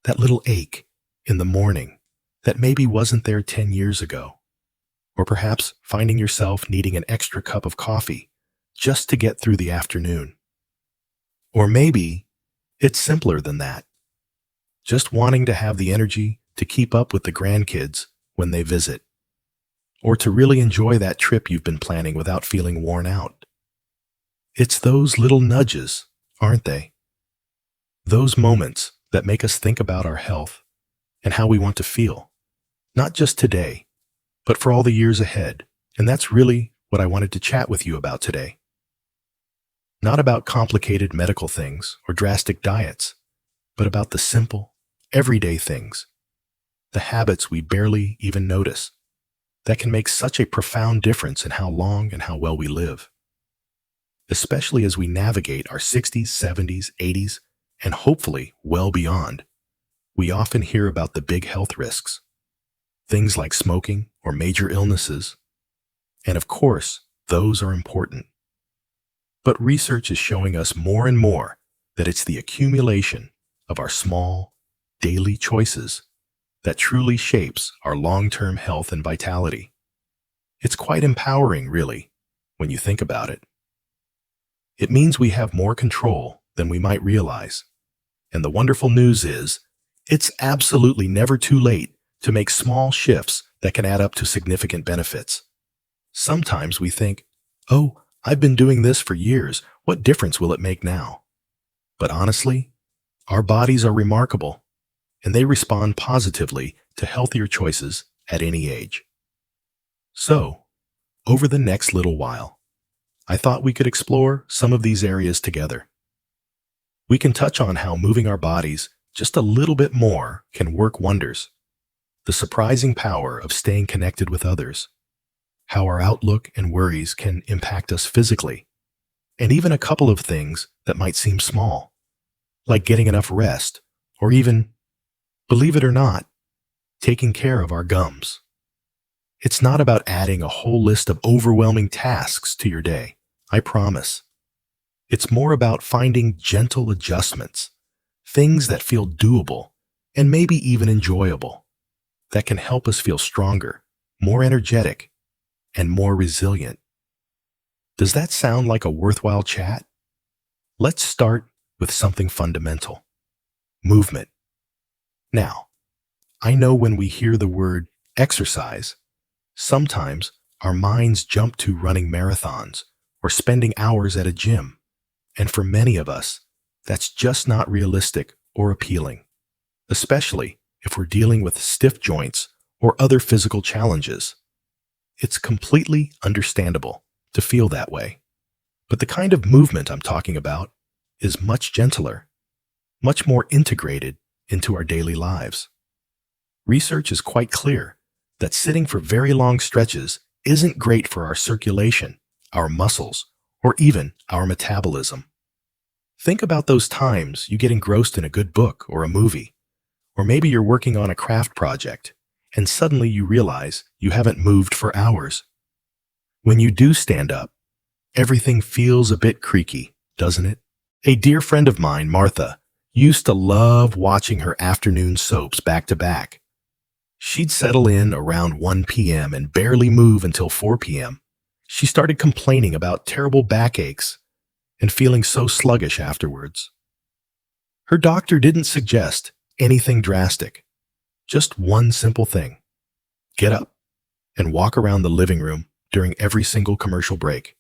That little ache in the morning that maybe wasn't there 10 years ago. Or perhaps finding yourself needing an extra cup of coffee just to get through the afternoon. Or maybe it's simpler than that. Just wanting to have the energy to keep up with the grandkids when they visit. Or to really enjoy that trip you've been planning without feeling worn out. It's those little nudges, aren't they? Those moments that make us think about our health and how we want to feel. Not just today, but for all the years ahead. And that's really what I wanted to chat with you about today. Not about complicated medical things or drastic diets, but about the simple, everyday things, the habits we barely even notice, that can make such a profound difference in how long and how well we live. Especially as we navigate our 60s, 70s, 80s, and hopefully well beyond. We often hear about the big health risks, things like smoking or major illnesses, and of course, those are important. But research is showing us more and more that it's the accumulation of our small, daily choices that truly shapes our long-term health and vitality. It's quite empowering, really, when you think about it. It means we have more control than we might realize. And the wonderful news is, it's absolutely never too late to make small shifts that can add up to significant benefits. Sometimes we think, oh, I've been doing this for years. What difference will it make now? But honestly, our bodies are remarkable, and they respond positively to healthier choices at any age. So, over the next little while, I thought we could explore some of these areas together. We can touch on how moving our bodies just a little bit more can work wonders, the surprising power of staying connected with others, how our outlook and worries can impact us physically, and even a couple of things that might seem small, like getting enough rest, or even, believe it or not, taking care of our gums. It's not about adding a whole list of overwhelming tasks to your day, I promise. It's more about finding gentle adjustments, things that feel doable and maybe even enjoyable, that can help us feel stronger, more energetic, and more resilient. Does that sound like a worthwhile chat? Let's start with something fundamental: movement. Now, I know when we hear the word exercise, sometimes our minds jump to running marathons or spending hours at a gym. And for many of us, that's just not realistic or appealing, especially if we're dealing with stiff joints or other physical challenges. It's completely understandable to feel that way. But the kind of movement I'm talking about is much gentler, much more integrated into our daily lives. Research is quite clear that sitting for very long stretches isn't great for our circulation, our muscles, or even our metabolism. Think about those times you get engrossed in a good book or a movie, or maybe you're working on a craft project, and suddenly you realize you haven't moved for hours. When you do stand up, everything feels a bit creaky, doesn't it? A dear friend of mine, Martha, used to love watching her afternoon soaps back to back. She'd settle in around 1 p.m. and barely move until 4 p.m. She started complaining about terrible backaches and feeling so sluggish afterwards. Her doctor didn't suggest anything drastic, just one simple thing: get up and walk around the living room during every single commercial break.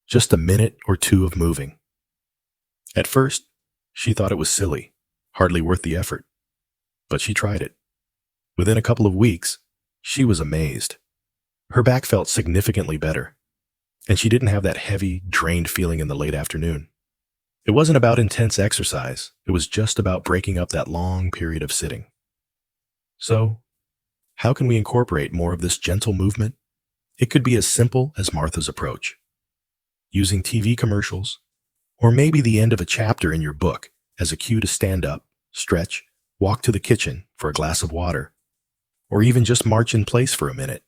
Just a minute or two of moving. At first, she thought it was silly, hardly worth the effort. But she tried it. Within a couple of weeks, she was amazed. Her back felt significantly better, and she didn't have that heavy, drained feeling in the late afternoon. It wasn't about intense exercise, it was just about breaking up that long period of sitting. So, how can we incorporate more of this gentle movement? It could be as simple as Martha's approach. Using TV commercials, or maybe the end of a chapter in your book as a cue to stand up, stretch, walk to the kitchen for a glass of water, or even just march in place for a minute.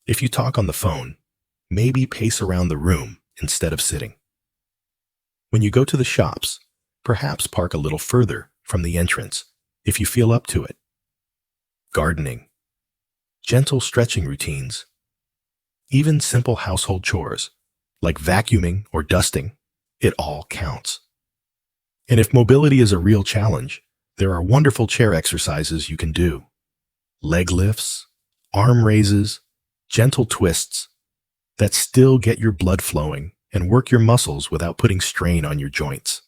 If you talk on the phone, maybe pace around the room instead of sitting. When you go to the shops, perhaps park a little further from the entrance if you feel up to it. Gardening, gentle stretching routines, even simple household chores like vacuuming or dusting, it all counts. And if mobility is a real challenge, there are wonderful chair exercises you can do. Leg lifts, arm raises, gentle twists that still get your blood flowing and work your muscles without putting strain on your joints.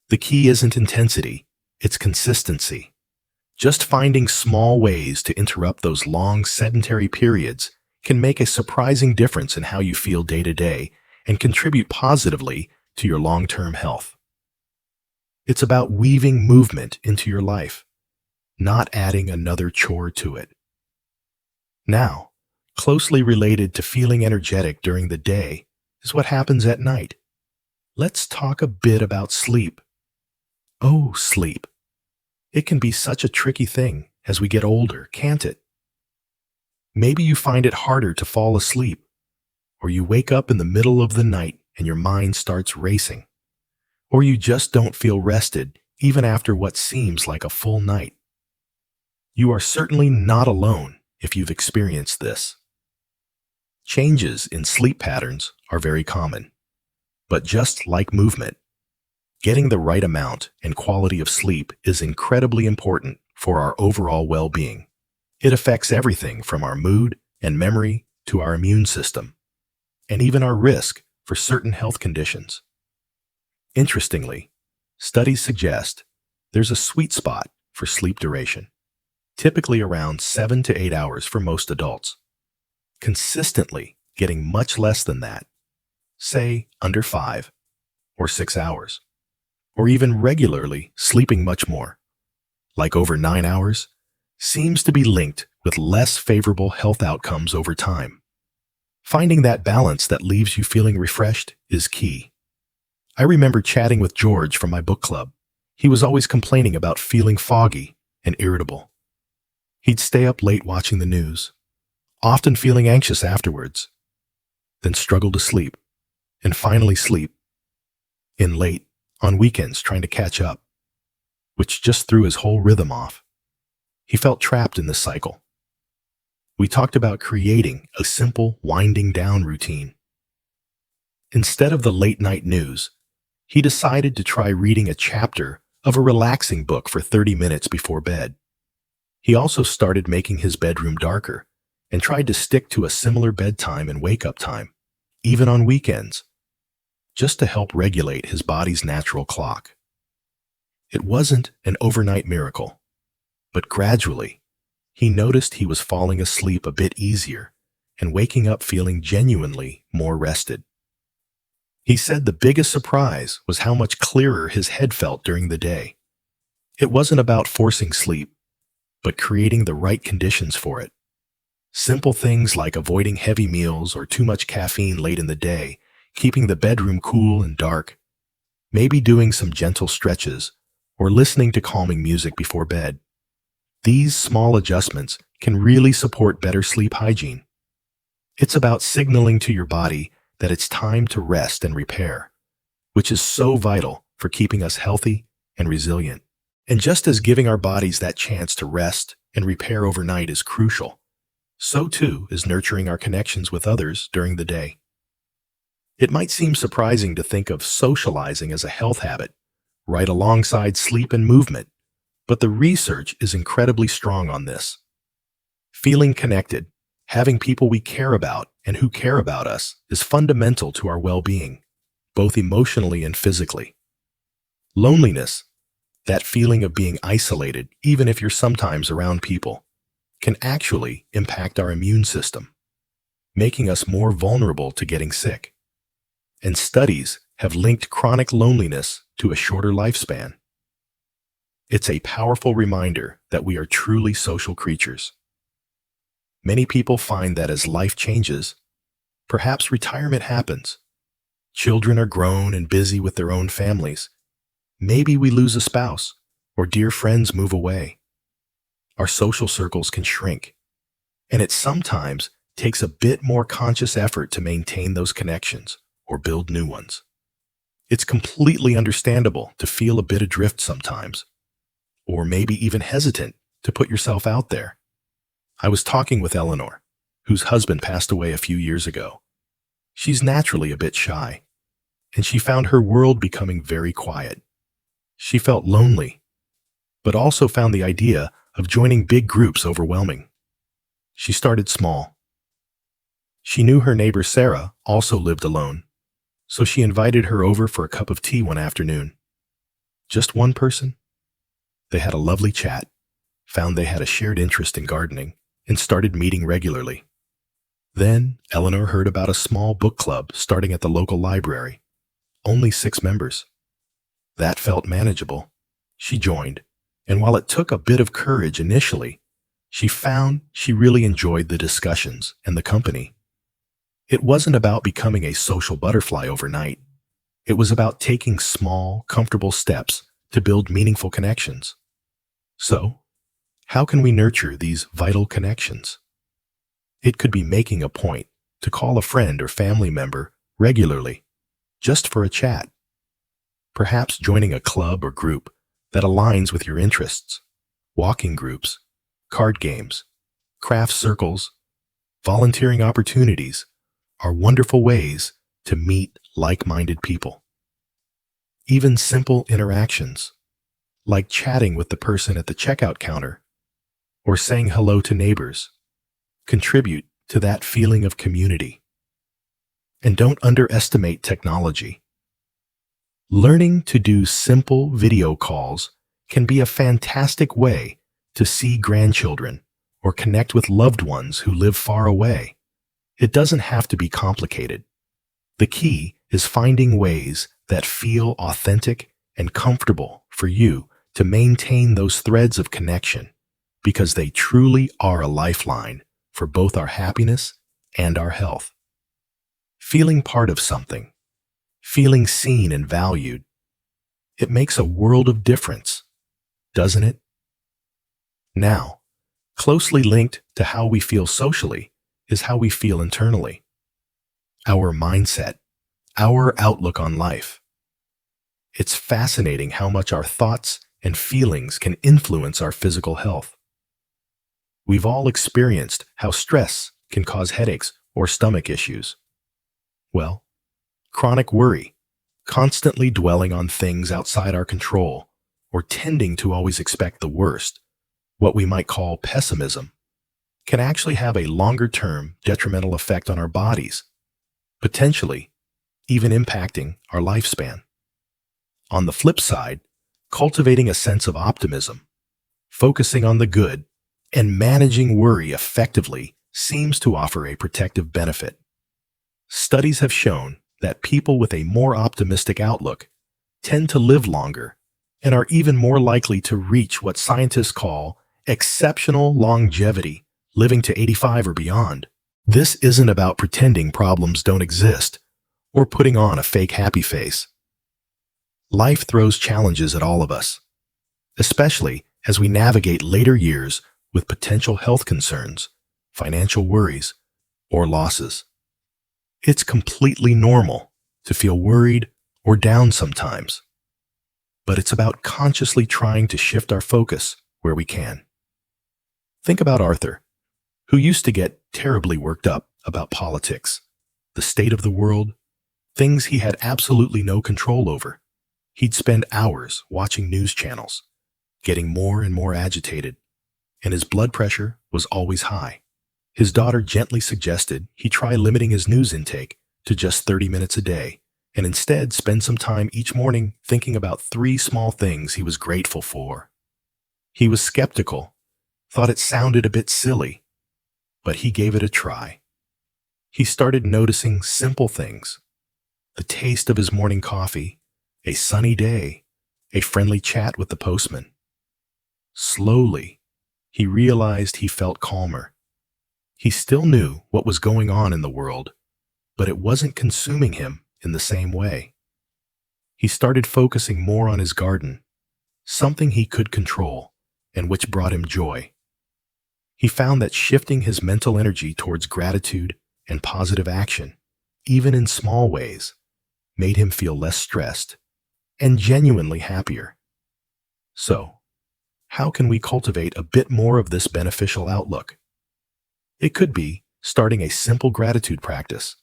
The key isn't intensity, it's consistency. Just finding small ways to interrupt those long sedentary periods can make a surprising difference in how you feel day to day and contribute positively to your long-term health. It's about weaving movement into your life, not adding another chore to it. Now, closely related to feeling energetic during the day is what happens at night. Let's talk a bit about sleep. Oh, sleep. It can be such a tricky thing as we get older, can't it? Maybe you find it harder to fall asleep, or you wake up in the middle of the night and your mind starts racing, or you just don't feel rested even after what seems like a full night. You are certainly not alone if you've experienced this. Changes in sleep patterns are very common, but just like movement, getting the right amount and quality of sleep is incredibly important for our overall well-being. It affects everything from our mood and memory to our immune system, and even our risk for certain health conditions. Interestingly, studies suggest there's a sweet spot for sleep duration, typically around 7 to 8 hours for most adults. Consistently getting much less than that, say under 5 or 6 hours, or even regularly sleeping much more, like over 9 hours, seems to be linked with less favorable health outcomes over time. Finding that balance that leaves you feeling refreshed is key. I remember chatting with George from my book club. He was always complaining about feeling foggy and irritable. He'd stay up late watching the news, often feeling anxious afterwards, then struggle to sleep, and finally sleep in late on weekends trying to catch up, which just threw his whole rhythm off. He felt trapped in this cycle. We talked about creating a simple winding down routine. Instead of the late night news, he decided to try reading a chapter of a relaxing book for 30 minutes before bed. He also started making his bedroom darker and tried to stick to a similar bedtime and wake-up time, even on weekends, just to help regulate his body's natural clock. It wasn't an overnight miracle, but gradually, he noticed he was falling asleep a bit easier and waking up feeling genuinely more rested. He said the biggest surprise was how much clearer his head felt during the day. It wasn't about forcing sleep, but creating the right conditions for it. Simple things like avoiding heavy meals or too much caffeine late in the day, keeping the bedroom cool and dark, maybe doing some gentle stretches, or listening to calming music before bed. These small adjustments can really support better sleep hygiene. It's about signaling to your body that it's time to rest and repair, which is so vital for keeping us healthy and resilient. And just as giving our bodies that chance to rest and repair overnight is crucial, so too is nurturing our connections with others during the day. It might seem surprising to think of socializing as a health habit, right alongside sleep and movement, but the research is incredibly strong on this. Feeling connected, having people we care about and who care about us, is fundamental to our well-being, both emotionally and physically. Loneliness, that feeling of being isolated, even if you're sometimes around people, can actually impact our immune system, making us more vulnerable to getting sick. And studies have linked chronic loneliness to a shorter lifespan. It's a powerful reminder that we are truly social creatures. Many people find that as life changes, perhaps retirement happens, children are grown and busy with their own families, maybe we lose a spouse, or dear friends move away. Our social circles can shrink, and it sometimes takes a bit more conscious effort to maintain those connections or build new ones. It's completely understandable to feel a bit adrift sometimes. or maybe even hesitant to put yourself out there. I was talking with Eleanor, whose husband passed away a few years ago. She's naturally a bit shy, and she found her world becoming very quiet. She felt lonely, but also found the idea of joining big groups overwhelming. She started small. She knew her neighbor Sarah also lived alone, so she invited her over for a cup of tea one afternoon. Just one person? They had a lovely chat, found they had a shared interest in gardening, and started meeting regularly. Then Eleanor heard about a small book club starting at the local library. Only 6 members. That felt manageable. She joined, and while it took a bit of courage initially, she found she really enjoyed the discussions and the company. It wasn't about becoming a social butterfly overnight. It was about taking small, comfortable steps to build meaningful connections. So, how can we nurture these vital connections? It could be making a point to call a friend or family member regularly, just for a chat. Perhaps joining a club or group that aligns with your interests. Walking groups, card games, craft circles, volunteering opportunities are wonderful ways to meet like-minded people. Even simple interactions, like chatting with the person at the checkout counter or saying hello to neighbors, contribute to that feeling of community. And don't underestimate technology. Learning to do simple video calls can be a fantastic way to see grandchildren or connect with loved ones who live far away. It doesn't have to be complicated. The key is finding ways that feel authentic and comfortable for you to maintain those threads of connection, because they truly are a lifeline for both our happiness and our health. Feeling part of something, feeling seen and valued, it makes a world of difference, doesn't it? Now, closely linked to how we feel socially is how we feel internally. Our mindset, our outlook on life. It's fascinating how much our thoughts and feelings can influence our physical health. We've all experienced how stress can cause headaches or stomach issues. Well, chronic worry, constantly dwelling on things outside our control, or tending to always expect the worst, what we might call pessimism, can actually have a longer-term detrimental effect on our bodies, potentially even impacting our lifespan. On the flip side, cultivating a sense of optimism, focusing on the good, and managing worry effectively seems to offer a protective benefit. Studies have shown that people with a more optimistic outlook tend to live longer and are even more likely to reach what scientists call exceptional longevity, living to 85 or beyond. This isn't about pretending problems don't exist or putting on a fake happy face. Life throws challenges at all of us, especially as we navigate later years with potential health concerns, financial worries, or losses. It's completely normal to feel worried or down sometimes, but it's about consciously trying to shift our focus where we can. Think about Arthur, who used to get terribly worked up about politics, the state of the world, things he had absolutely no control over. He'd spend hours watching news channels, getting more and more agitated, and his blood pressure was always high. His daughter gently suggested he try limiting his news intake to just 30 minutes a day, and instead spend some time each morning thinking about 3 small things he was grateful for. He was skeptical, thought it sounded a bit silly, but he gave it a try. He started noticing simple things: the taste of his morning coffee, a sunny day, a friendly chat with the postman. Slowly, he realized he felt calmer. He still knew what was going on in the world, but it wasn't consuming him in the same way. He started focusing more on his garden, something he could control and which brought him joy. He found that shifting his mental energy towards gratitude and positive action, even in small ways, made him feel less stressed and genuinely happier. So, how can we cultivate a bit more of this beneficial outlook? It could be starting a simple gratitude practice,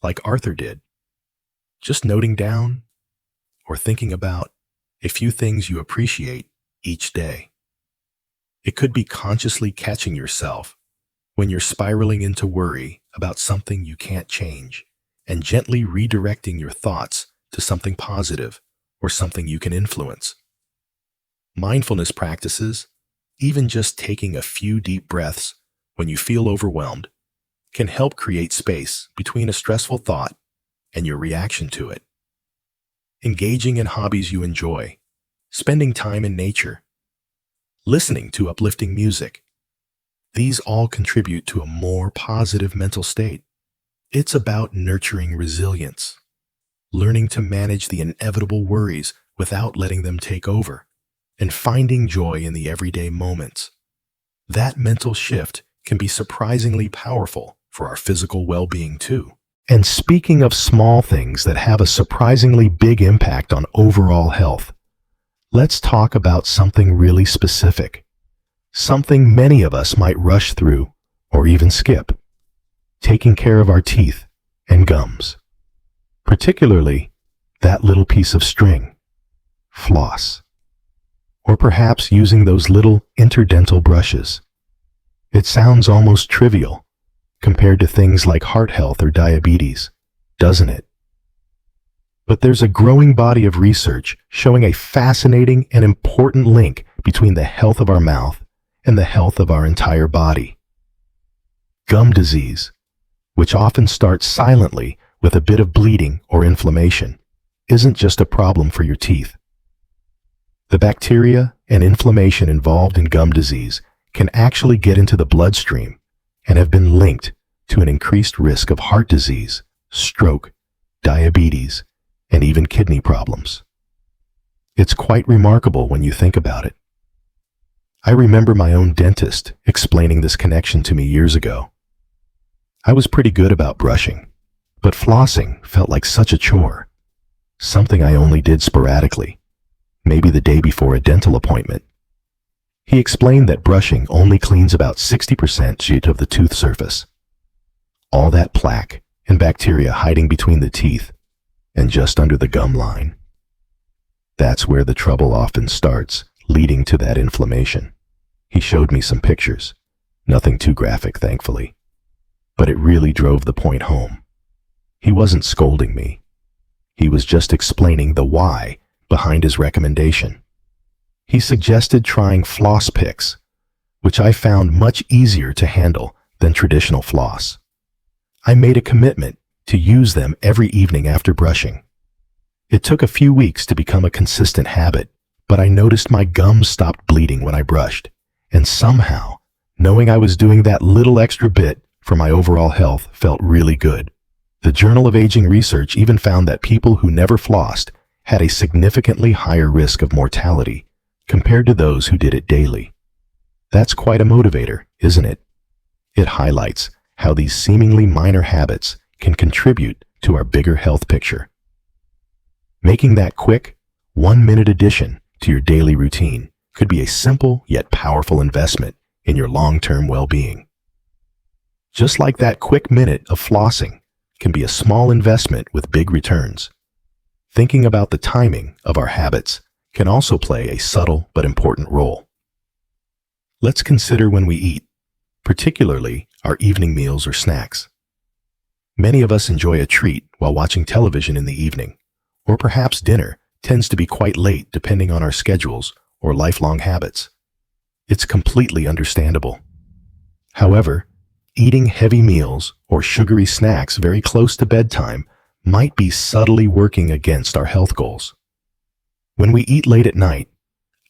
like Arthur did, just noting down or thinking about a few things you appreciate each day. It could be consciously catching yourself when you're spiraling into worry about something you can't change and gently redirecting your thoughts to something positive or something you can influence. Mindfulness practices, even just taking a few deep breaths when you feel overwhelmed, can help create space between a stressful thought and your reaction to it. Engaging in hobbies you enjoy, spending time in nature, listening to uplifting music, these all contribute to a more positive mental state. It's about nurturing resilience, learning to manage the inevitable worries without letting them take over, and finding joy in the everyday moments. That mental shift can be surprisingly powerful for our physical well-being too. And speaking of small things that have a surprisingly big impact on overall health, let's talk about something really specific, something many of us might rush through or even skip: taking care of our teeth and gums. Particularly that little piece of string, floss. Or perhaps using those little interdental brushes. It sounds almost trivial compared to things like heart health or diabetes, doesn't it? But there's a growing body of research showing a fascinating and important link between the health of our mouth and the health of our entire body. Gum disease, which often starts silently with a bit of bleeding or inflammation, isn't just a problem for your teeth. The bacteria and inflammation involved in gum disease can actually get into the bloodstream and have been linked to an increased risk of heart disease, stroke, diabetes, and even kidney problems. It's quite remarkable when you think about it. I remember my own dentist explaining this connection to me years ago. I was pretty good about brushing, but flossing felt like such a chore, something I only did sporadically, maybe the day before a dental appointment. He explained that brushing only cleans about 60% of the tooth surface. All that plaque and bacteria hiding between the teeth and just under the gum line. That's where the trouble often starts, leading to that inflammation. He showed me some pictures, nothing too graphic, thankfully, but it really drove the point home. He wasn't scolding me. He was just explaining the why behind his recommendation. He suggested trying floss picks, which I found much easier to handle than traditional floss. I made a commitment to use them every evening after brushing. It took a few weeks to become a consistent habit, but I noticed my gums stopped bleeding when I brushed, and somehow, knowing I was doing that little extra bit for my overall health felt really good. The Journal of Aging research even found that people who never flossed had a significantly higher risk of mortality compared to those who did it daily. That's quite a motivator, isn't it? It highlights how these seemingly minor habits can contribute to our bigger health picture. Making that quick, 1-minute addition to your daily routine could be a simple yet powerful investment in your long-term well-being. Just like that quick minute of flossing can be a small investment with big returns, thinking about the timing of our habits can also play a subtle but important role. Let's consider when we eat, particularly our evening meals or snacks. Many of us enjoy a treat while watching television in the evening, or perhaps dinner tends to be quite late depending on our schedules or lifelong habits. It's completely understandable. However, eating heavy meals or sugary snacks very close to bedtime might be subtly working against our health goals. When we eat late at night,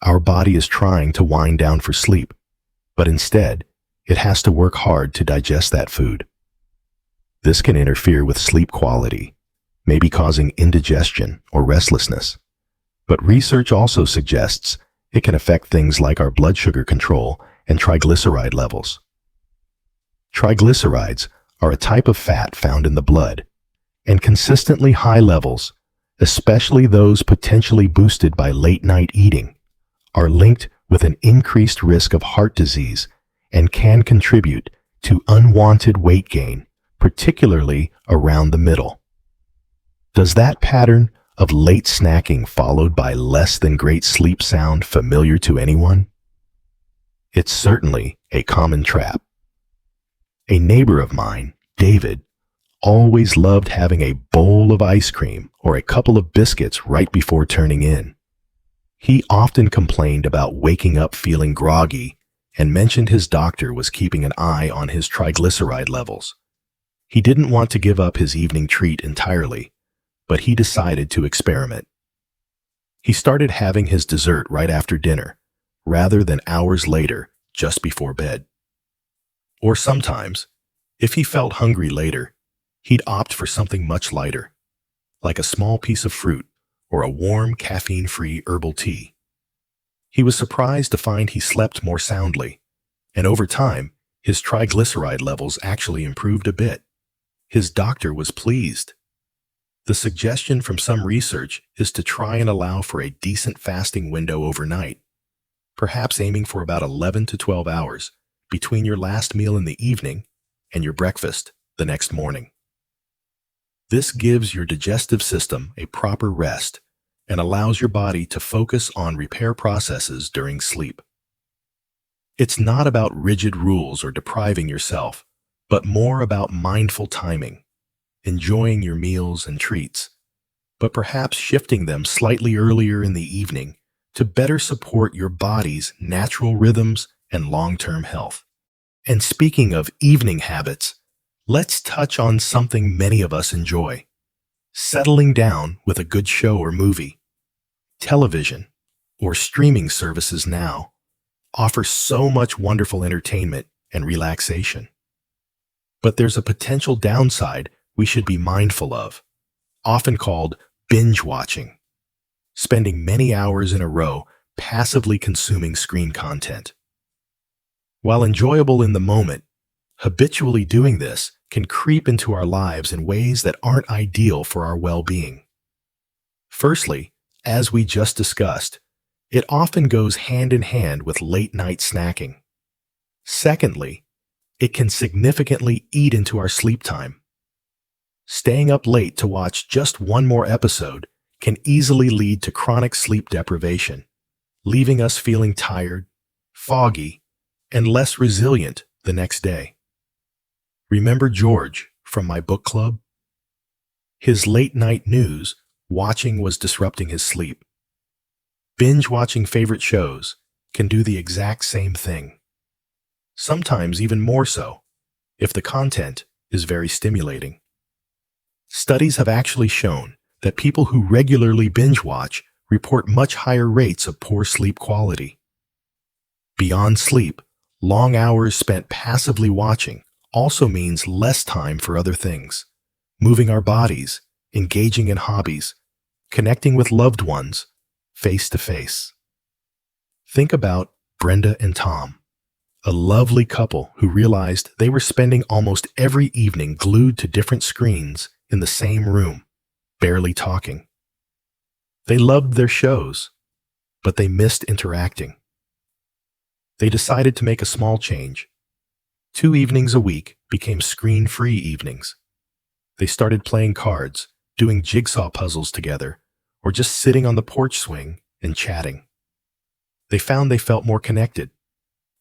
our body is trying to wind down for sleep, but instead, it has to work hard to digest that food. This can interfere with sleep quality, maybe causing indigestion or restlessness. But research also suggests it can affect things like our blood sugar control and triglyceride levels. Triglycerides are a type of fat found in the blood, and consistently high levels, especially those potentially boosted by late-night eating, are linked with an increased risk of heart disease and can contribute to unwanted weight gain, particularly around the middle. Does that pattern of late snacking followed by less than great sleep sound familiar to anyone? It's certainly a common trap. A neighbor of mine, David, always loved having a bowl of ice cream or a couple of biscuits right before turning in. He often complained about waking up feeling groggy and mentioned his doctor was keeping an eye on his triglyceride levels. He didn't want to give up his evening treat entirely, but he decided to experiment. He started having his dessert right after dinner, rather than hours later, just before bed. Or sometimes, if he felt hungry later, he'd opt for something much lighter, like a small piece of fruit or a warm, caffeine-free herbal tea. He was surprised to find he slept more soundly, and over time, his triglyceride levels actually improved a bit. His doctor was pleased. The suggestion from some research is to try and allow for a decent fasting window overnight, perhaps aiming for about 11 to 12 hours between your last meal in the evening and your breakfast the next morning. This gives your digestive system a proper rest and allows your body to focus on repair processes during sleep. It's not about rigid rules or depriving yourself, but more about mindful timing, enjoying your meals and treats, but perhaps shifting them slightly earlier in the evening to better support your body's natural rhythms and long-term health. And speaking of evening habits, let's touch on something many of us enjoy: settling down with a good show or movie. Television, or streaming services now, offer so much wonderful entertainment and relaxation. But there's a potential downside we should be mindful of, often called binge watching, spending many hours in a row passively consuming screen content. While enjoyable in the moment, habitually doing this can creep into our lives in ways that aren't ideal for our well-being. Firstly, as we just discussed, it often goes hand in hand with late-night snacking. Secondly, it can significantly eat into our sleep time. Staying up late to watch just one more episode can easily lead to chronic sleep deprivation, leaving us feeling tired, foggy, and less resilient the next day. Remember George from my book club? His late-night news watching was disrupting his sleep. Binge-watching favorite shows can do the exact same thing. Sometimes even more so, if the content is very stimulating. Studies have actually shown that people who regularly binge-watch report much higher rates of poor sleep quality. Beyond sleep, long hours spent passively watching also means less time for other things: moving our bodies, engaging in hobbies, connecting with loved ones, face to face. Think about Brenda and Tom, a lovely couple who realized they were spending almost every evening glued to different screens in the same room, barely talking. They loved their shows, but they missed interacting. They decided to make a small change. 2 evenings a week became screen-free evenings. They started playing cards, doing jigsaw puzzles together, or just sitting on the porch swing and chatting. They found they felt more connected,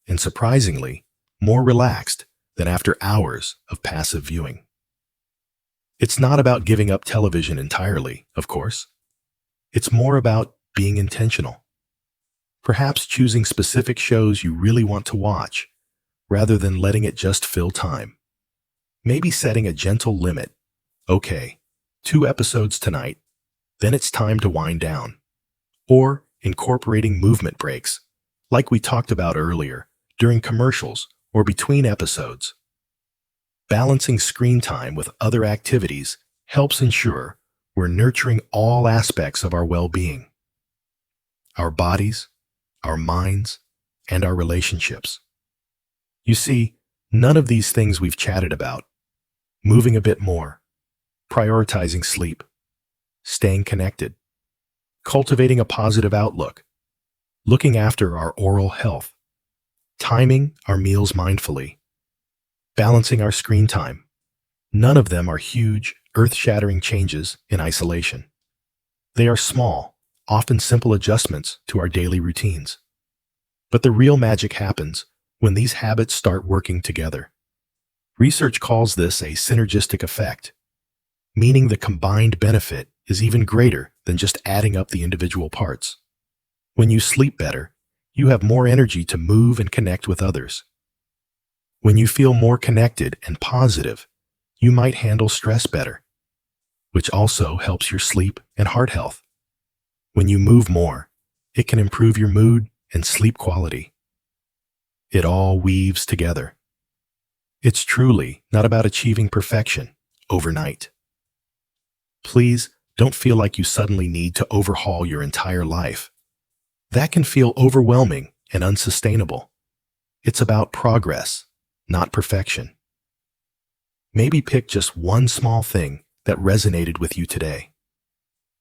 and surprisingly, more relaxed than after hours of passive viewing. It's not about giving up television entirely, of course. It's more about being intentional. Perhaps choosing specific shows you really want to watch, rather than letting it just fill time. Maybe setting a gentle limit. Okay, 2 episodes tonight, then it's time to wind down. Or incorporating movement breaks, like we talked about earlier, during commercials or between episodes. Balancing screen time with other activities helps ensure we're nurturing all aspects of our well-being: our bodies, our minds, and our relationships. You see, none of these things we've chatted about, moving a bit more, prioritizing sleep, staying connected, cultivating a positive outlook, looking after our oral health, timing our meals mindfully, balancing our screen time. None of them are huge, earth-shattering changes in isolation. They are small, often simple adjustments to our daily routines. But the real magic happens when these habits start working together. Research calls this a synergistic effect, meaning the combined benefit is even greater than just adding up the individual parts. When you sleep better, you have more energy to move and connect with others. When you feel more connected and positive, you might handle stress better, which also helps your sleep and heart health. When you move more, it can improve your mood and sleep quality. It all weaves together. It's truly not about achieving perfection overnight. Please don't feel like you suddenly need to overhaul your entire life. That can feel overwhelming and unsustainable. It's about progress, not perfection. Maybe pick just one small thing that resonated with you today.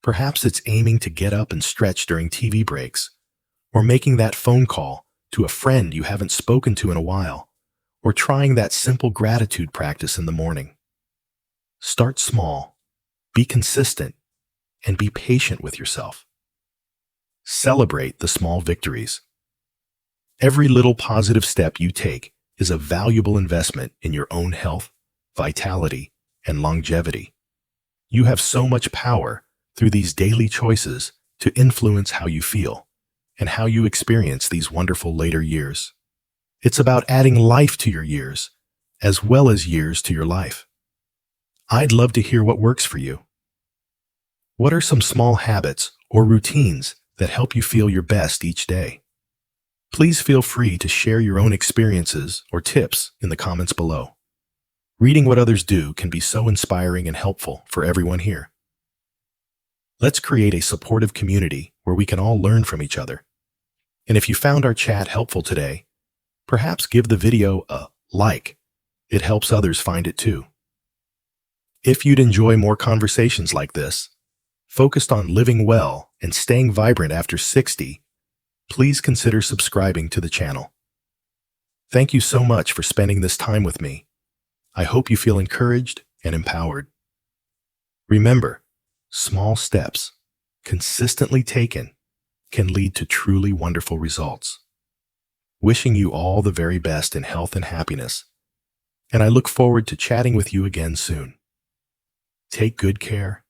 Perhaps it's aiming to get up and stretch during TV breaks, or making that phone call to a friend you haven't spoken to in a while, or trying that simple gratitude practice in the morning. Start small, be consistent, and be patient with yourself. Celebrate the small victories. Every little positive step you take is a valuable investment in your own health, vitality, and longevity. You have so much power through these daily choices to influence how you feel and how you experience these wonderful later years. It's about adding life to your years, as well as years to your life. I'd love to hear what works for you. What are some small habits or routines that help you feel your best each day? Please feel free to share your own experiences or tips in the comments below. Reading what others do can be so inspiring and helpful for everyone here. Let's create a supportive community where we can all learn from each other. And if you found our chat helpful today, perhaps give the video a like. It helps others find it too. If you'd enjoy more conversations like this, focused on living well and staying vibrant after 60, please consider subscribing to the channel. Thank you so much for spending this time with me. I hope you feel encouraged and empowered. Remember, small steps, consistently taken, can lead to truly wonderful results. Wishing you all the very best in health and happiness, and I look forward to chatting with you again soon. Take good care